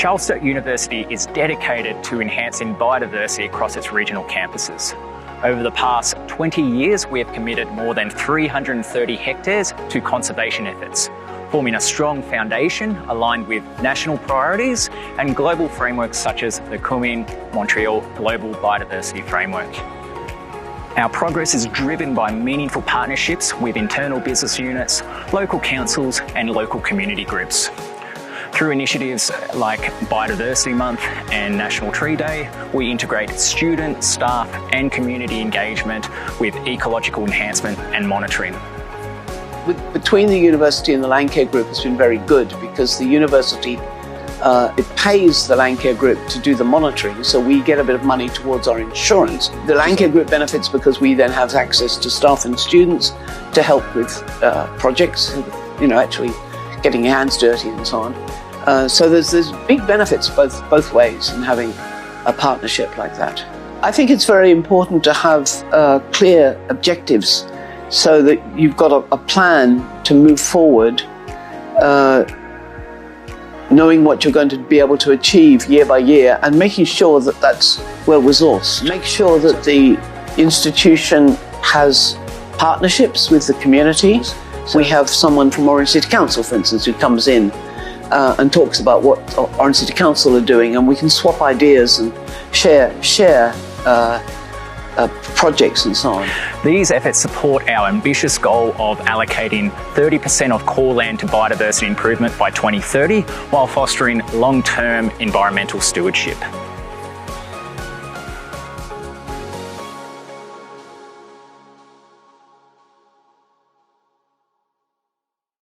Charles Sturt University is dedicated to enhancing biodiversity across its regional campuses. Over the past 20 years, we have committed more than 330 hectares to conservation efforts, forming a strong foundation aligned with national priorities and global frameworks such as the Kunming-Montreal Global Biodiversity Framework. Our progress is driven by meaningful partnerships with internal business units, local councils and local community groups. Through initiatives like Biodiversity Month and National Tree Day, we integrate student, staff and community engagement with ecological enhancement and monitoring. Between the university and the Landcare Group has been very good because the university it pays the Landcare Group to do the monitoring, so we get a bit of money towards our insurance. The Landcare Group benefits because we then have access to staff and students to help with projects, actually getting your hands dirty and so on. So there's big benefits both ways in having a partnership like that. I think it's very important to have clear objectives so that you've got a plan to move forward, knowing what you're going to be able to achieve year by year and making sure that that's well resourced. Make sure that the institution has partnerships with the community. We have someone from Orange City Council, for instance, who comes in and talks about what Orange City Council are doing, and we can swap ideas and share projects and so on. These efforts support our ambitious goal of allocating 30% of core land to biodiversity improvement by 2030 while fostering long-term environmental stewardship.